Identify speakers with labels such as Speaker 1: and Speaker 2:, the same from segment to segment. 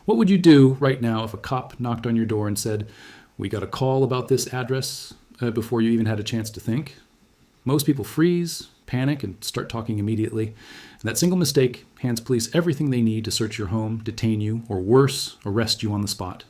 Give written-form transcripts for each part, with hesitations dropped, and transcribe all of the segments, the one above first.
Speaker 1: What would you do right now if a cop knocked on your door and said, "We got a call about this address," before you even had a chance to think? Most people freeze, panic, and start talking immediately. And that single mistake hands police everything they need to search your home, detain you, or worse, arrest you on the spot.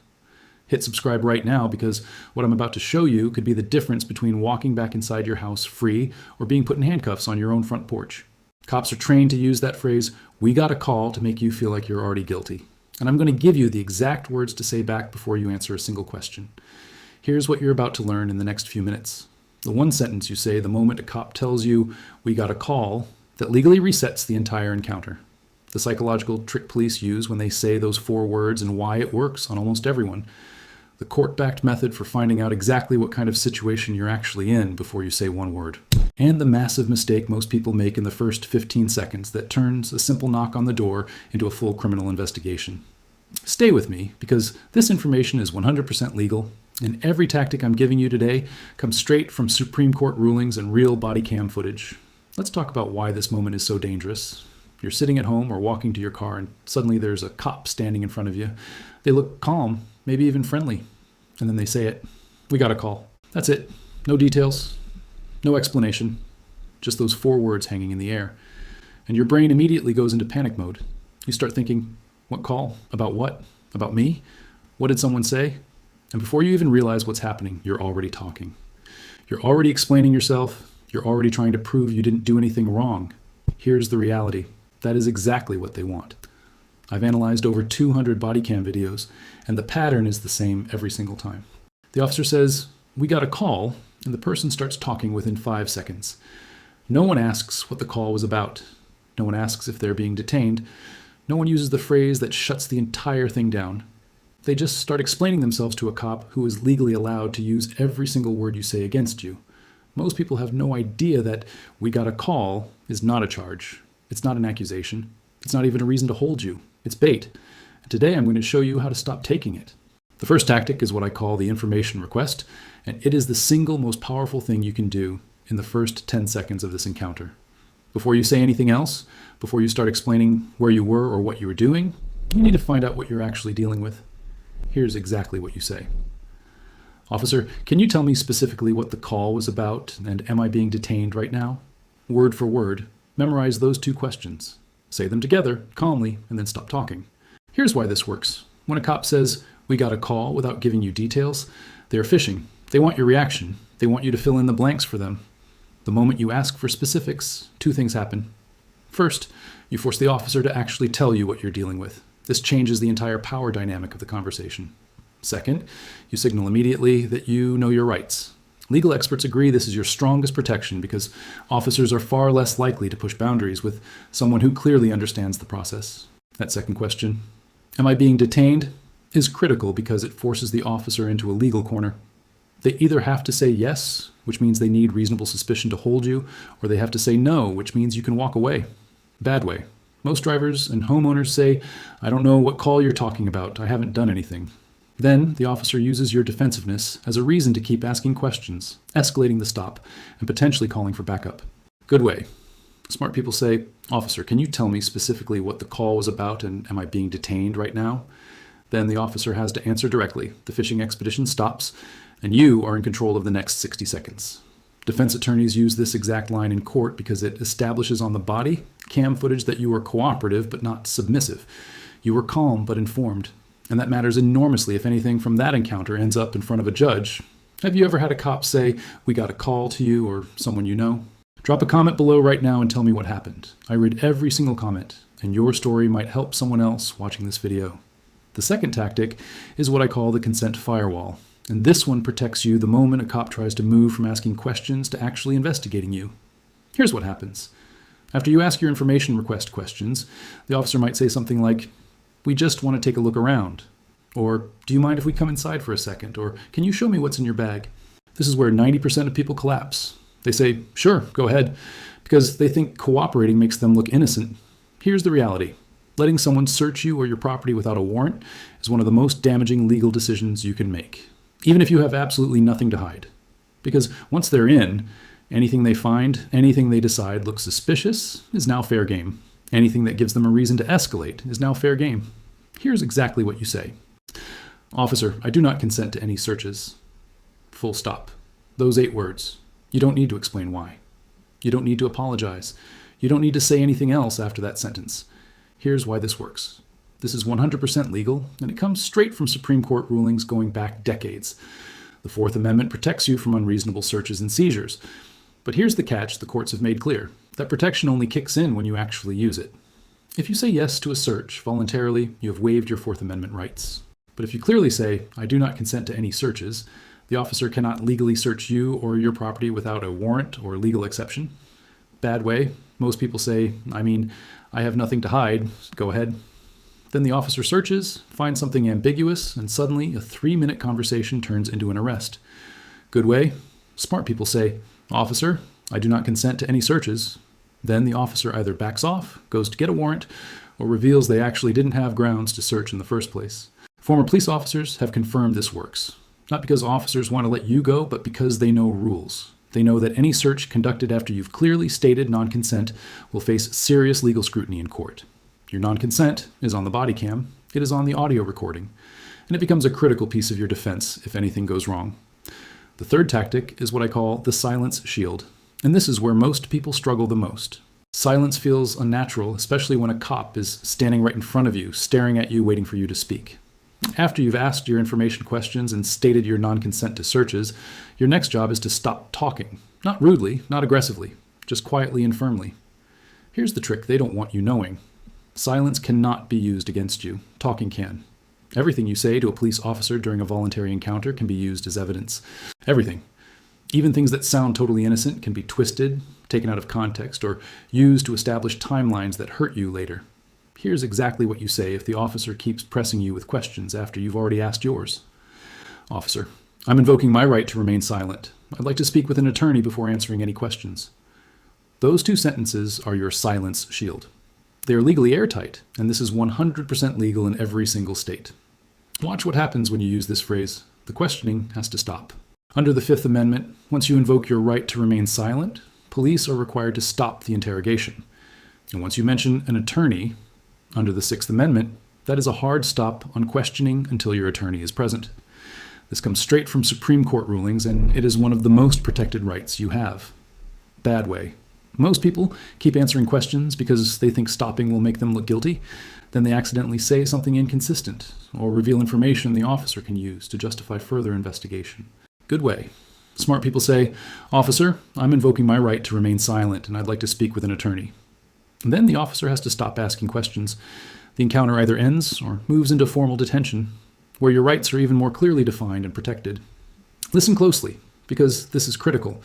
Speaker 1: Hit subscribe right now, because what I'm about to show you could be the difference between walking back inside your house free or being put in handcuffs on your own front porch. Cops are trained to use that phrase, "We got a call," to make you feel like you're already guilty. And I'm going to give you the exact words to say back before you answer a single question. Here's what you're about to learn in the next few minutes. The one sentence you say the moment a cop tells you, "We got a call," that legally resets the entire encounter. The psychological trick police use when they say those 4 words and why it works on almost everyone. The court-backed method for finding out exactly what kind of situation you're actually in before you say one word. And the massive mistake most people make in the first 15 seconds that turns a simple knock on the door into a full criminal investigation. Stay with me, because this information is 100% legal, and every tactic I'm giving you today comes straight from Supreme Court rulings and real body cam footage. Let's talk about why this moment is so dangerous. You're sitting at home or walking to your car, and suddenly there's a cop standing in front of you. They look calm, maybe even friendly, and then they say it. "We got a call." That's it. No details, no explanation, just those 4 words hanging in the air. And your brain immediately goes into panic mode. You start thinking, what call? About what? About me? What did someone say? And before you even realize what's happening, you're already talking. You're already explaining yourself. You're already trying to prove you didn't do anything wrong. Here's the reality. That is exactly what they want. I've analyzed over 200 body cam videos, and the pattern is the same every single time. The officer says, "We got a call," and the person starts talking within 5 seconds. No one asks what the call was about. No one asks if they're being detained. No one uses the phrase that shuts the entire thing down. They just start explaining themselves to a cop who is legally allowed to use every single word you say against you. Most people have no idea that "we got a call" is not a charge. It's not an accusation. It's not even a reason to hold you. It's bait. And today I'm going to show you how to stop taking it. The first tactic is what I call the information request, and it is the single most powerful thing you can do in the first 10 seconds of this encounter. Before you say anything else, before you start explaining where you were or what you were doing, you need to find out what you're actually dealing with. Here's exactly what you say. "Officer, can you tell me specifically what the call was about, and am I being detained right now?" Word for word, memorize those 2 questions. Say them together, calmly, and then stop talking. Here's why this works. When a cop says, "We got a call," without giving you details, they're fishing. They want your reaction. They want you to fill in the blanks for them. The moment you ask for specifics, 2 things happen. First, you force the officer to actually tell you what you're dealing with. This changes the entire power dynamic of the conversation. Second, you signal immediately that you know your rights. Legal experts agree this is your strongest protection, because officers are far less likely to push boundaries with someone who clearly understands the process. That second question, "Am I being detained?" is critical because it forces the officer into a legal corner. They either have to say yes, which means they need reasonable suspicion to hold you, or they have to say no, which means you can walk away. Bad way. Most drivers and homeowners say, "I don't know what call you're talking about. I haven't done anything." Then the officer uses your defensiveness as a reason to keep asking questions, escalating the stop, and potentially calling for backup. Good way. Smart people say, "Officer, can you tell me specifically what the call was about, and am I being detained right now?" Then the officer has to answer directly. The fishing expedition stops, and you are in control of the next 60 seconds. Defense attorneys use this exact line in court because it establishes on the body cam footage that you were cooperative but not submissive. You were calm but informed. And that matters enormously if anything from that encounter ends up in front of a judge. Have you ever had a cop say, "We got a call" to you or someone you know? Drop a comment below right now and tell me what happened. I read every single comment, and your story might help someone else watching this video. The second tactic is what I call the consent firewall. And this one protects you the moment a cop tries to move from asking questions to actually investigating you. Here's what happens. After you ask your information request questions, the officer might say something like, "We just want to take a look around," or "Do you mind if we come inside for a second?" or "Can you show me what's in your bag?" This is where 90% of people collapse. They say, "Sure, go ahead," because they think cooperating makes them look innocent. Here's the reality. Letting someone search you or your property without a warrant is one of the most damaging legal decisions you can make, even if you have absolutely nothing to hide. Because once they're in, anything they find, anything they decide looks suspicious is now fair game. Anything that gives them a reason to escalate is now fair game. Here's exactly what you say. Officer, I do not consent to any searches. Full stop. Those 8 words. You don't need to explain why. You don't need to apologize. You don't need to say anything else after that sentence. Here's why this works. This is 100% legal, and it comes straight from Supreme Court rulings going back decades. The Fourth Amendment protects you from unreasonable searches and seizures. But here's the catch the courts have made clear. That protection only kicks in when you actually use it. If you say yes to a search voluntarily, you have waived your Fourth Amendment rights. But if you clearly say, I do not consent to any searches, the officer cannot legally search you or your property without a warrant or legal exception. Bad way. Most people say, I have nothing to hide. Go ahead. Then the officer searches, finds something ambiguous, and suddenly a 3-minute conversation turns into an arrest. Good way. Smart people say, Officer, I do not consent to any searches. Then the officer either backs off, goes to get a warrant, or reveals they actually didn't have grounds to search in the first place. Former police officers have confirmed this works. Not because officers want to let you go, but because they know rules. They know that any search conducted after you've clearly stated non-consent will face serious legal scrutiny in court. Your non-consent is on the body cam, it is on the audio recording, and it becomes a critical piece of your defense if anything goes wrong. The third tactic is what I call the silence shield, and this is where most people struggle the most. Silence feels unnatural, especially when a cop is standing right in front of you, staring at you, waiting for you to speak. After you've asked your information questions and stated your non-consent to searches, your next job is to stop talking. Not rudely, not aggressively, just quietly and firmly. Here's the trick they don't want you knowing. Silence cannot be used against you. Talking can. Everything you say to a police officer during a voluntary encounter can be used as evidence. Everything. Even things that sound totally innocent can be twisted, taken out of context, or used to establish timelines that hurt you later. Here's exactly what you say if the officer keeps pressing you with questions after you've already asked yours. Officer, I'm invoking my right to remain silent. I'd like to speak with an attorney before answering any questions. Those 2 sentences are your silence shield. They are legally airtight, and this is 100% legal in every single state. Watch what happens when you use this phrase. The questioning has to stop. Under the Fifth Amendment, once you invoke your right to remain silent, police are required to stop the interrogation. And once you mention an attorney, under the Sixth Amendment, that is a hard stop on questioning until your attorney is present. This comes straight from Supreme Court rulings, and it is one of the most protected rights you have. Bad way. Most people keep answering questions because they think stopping will make them look guilty. Then they accidentally say something inconsistent or reveal information the officer can use to justify further investigation. Good way. Smart people say, Officer, I'm invoking my right to remain silent and I'd like to speak with an attorney. And then the officer has to stop asking questions. The encounter either ends or moves into formal detention, where your rights are even more clearly defined and protected. Listen closely, because this is critical.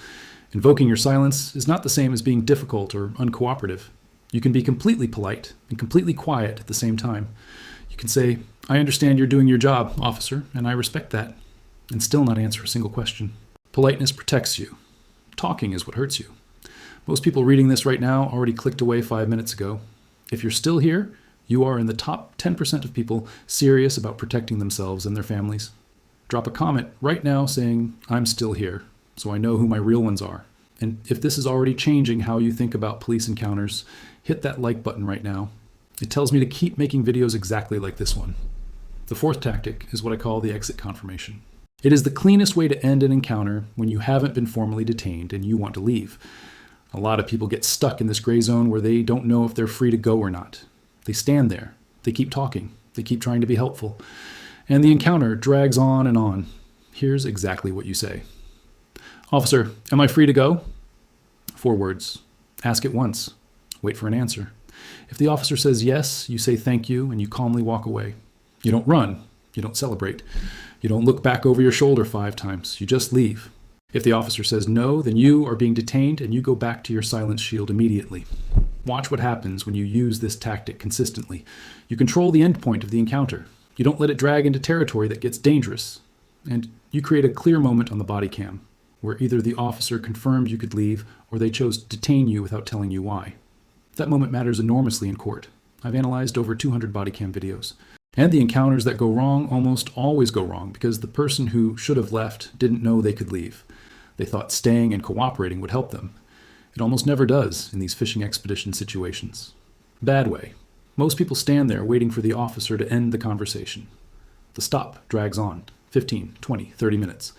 Speaker 1: Invoking your silence is not the same as being difficult or uncooperative. You can be completely polite and completely quiet at the same time. You can say, I understand you're doing your job, officer, and I respect that, and still not answer a single question. Politeness protects you. Talking is what hurts you. Most people reading this right now already clicked away 5 minutes ago. If you're still here, you are in the top 10% of people serious about protecting themselves and their families. Drop a comment right now saying, I'm still here, so I know who my real ones are. And if this is already changing how you think about police encounters, hit that like button right now. It tells me to keep making videos exactly like this one. The fourth tactic is what I call the exit confirmation. It is the cleanest way to end an encounter when you haven't been formally detained and you want to leave. A lot of people get stuck in this gray zone where they don't know if they're free to go or not. They stand there. They keep talking. They keep trying to be helpful. And the encounter drags on and on. Here's exactly what you say. Officer, am I free to go? 4 words. Ask it once. Wait for an answer. If the officer says yes, you say thank you and you calmly walk away. You don't run. You don't celebrate. You don't look back over your shoulder 5 times. You just leave. If the officer says no, then you are being detained and you go back to your silence shield immediately. Watch what happens when you use this tactic consistently. You control the end point of the encounter. You don't let it drag into territory that gets dangerous. And you create a clear moment on the body cam, where either the officer confirmed you could leave or they chose to detain you without telling you why. That moment matters enormously in court. I've analyzed over 200 body cam videos. And the encounters that go wrong almost always go wrong because the person who should have left didn't know they could leave. They thought staying and cooperating would help them. It almost never does in these fishing expedition situations. Bad way. Most people stand there waiting for the officer to end the conversation. The stop drags on, 15, 20, 30 minutes.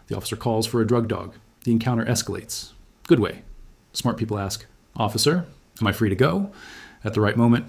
Speaker 1: The officer calls for a drug dog. The encounter escalates. Good way. Smart people ask, "Officer, am I free to go?" At the right moment,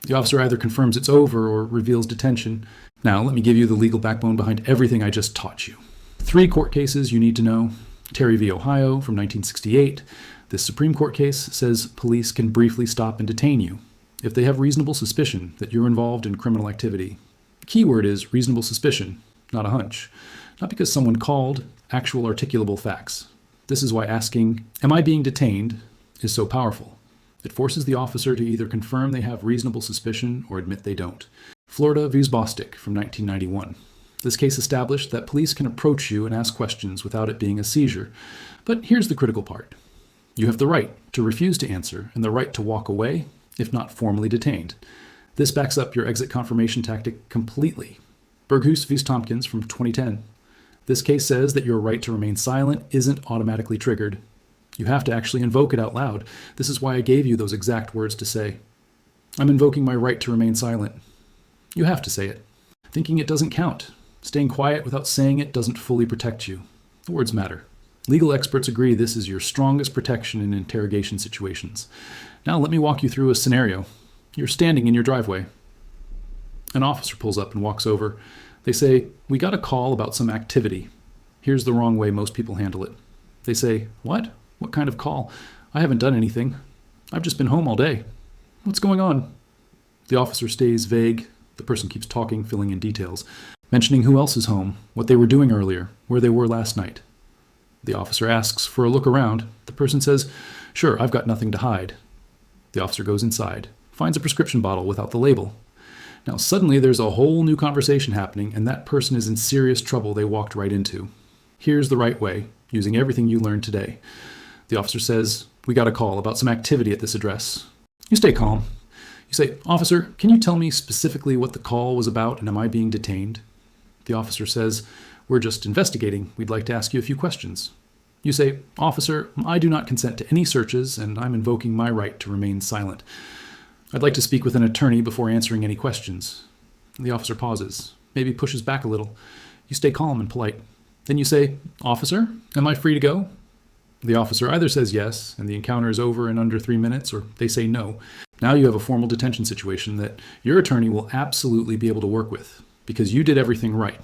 Speaker 1: the officer either confirms it's over or reveals detention. Now, let me give you the legal backbone behind everything I just taught you. 3 court cases you need to know. Terry v. Ohio from 1968. This Supreme Court case says police can briefly stop and detain you if they have reasonable suspicion that you're involved in criminal activity. The key word is reasonable suspicion, not a hunch. Not because someone called, actual articulable facts. This is why asking, "Am I being detained?" is so powerful. It forces the officer to either confirm they have reasonable suspicion or admit they don't. Florida v. Bostic from 1991. This case established that police can approach you and ask questions without it being a seizure. But here's the critical part. You have the right to refuse to answer and the right to walk away if not formally detained. This backs up your exit confirmation tactic completely. Berghus v. Tompkins from 2010. This case says that your right to remain silent isn't automatically triggered. You have to actually invoke it out loud. This is why I gave you those exact words to say. "I'm invoking my right to remain silent." You have to say it. Thinking it doesn't count. Staying quiet without saying it doesn't fully protect you. The words matter. Legal experts agree this is your strongest protection in interrogation situations. Now let me walk you through a scenario. You're standing in your driveway. An officer pulls up and walks over. They say, "We got a call about some activity." Here's the wrong way most people handle it. They say, "What? What kind of call? I haven't done anything. I've just been home all day. What's going on?" The officer stays vague. The person keeps talking, filling in details, mentioning who else is home, what they were doing earlier, where they were last night. The officer asks for a look around. The person says, "Sure, I've got nothing to hide." The officer goes inside, finds a prescription bottle without the label. Now suddenly there's a whole new conversation happening, and that person is in serious trouble they walked right into. Here's the right way, using everything you learned today. The officer says, "We got a call about some activity at this address." You stay calm. You say, "Officer, can you tell me specifically what the call was about and am I being detained?" The officer says, "We're just investigating. We'd like to ask you a few questions." You say, "Officer, I do not consent to any searches and I'm invoking my right to remain silent. I'd like to speak with an attorney before answering any questions." The officer pauses, maybe pushes back a little. You stay calm and polite. Then you say, "Officer, am I free to go?" The officer either says yes, and the encounter is over in under 3 minutes, or they say no. Now you have a formal detention situation that your attorney will absolutely be able to work with, because you did everything right.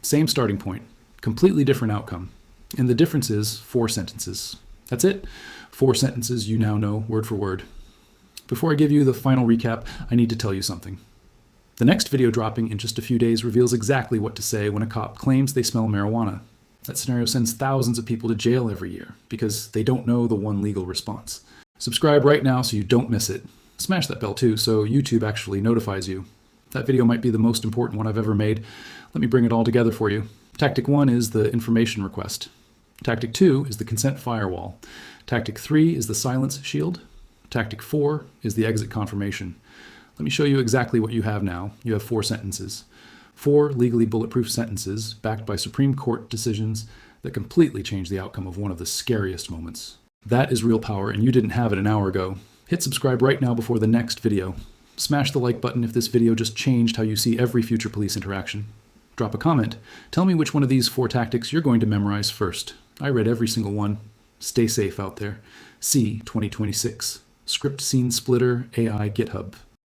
Speaker 1: Same starting point, completely different outcome. And the difference is 4 sentences. That's it. 4 sentences you now know word for word. Before I give you the final recap, I need to tell you something. The next video dropping in just a few days reveals exactly what to say when a cop claims they smell marijuana. That scenario sends thousands of people to jail every year because they don't know the one legal response. Subscribe right now so you don't miss it. Smash that bell too so YouTube actually notifies you. That video might be the most important one I've ever made. Let me bring it all together for you. Tactic 1 is the information request. Tactic 2 is the consent firewall. Tactic 3 is the silence shield. Tactic 4 is the exit confirmation. Let me show you exactly what you have now. You have 4 sentences. 4 legally bulletproof sentences backed by Supreme Court decisions that completely change the outcome of one of the scariest moments. That is real power, and you didn't have it an hour ago. Hit subscribe right now before the next video. Smash the like button if this video just changed how you see every future police interaction. Drop a comment. Tell me which one of these 4 tactics you're going to memorize first. I read every single one. Stay safe out there. See 2026. Script Scene Splitter AI GitHub.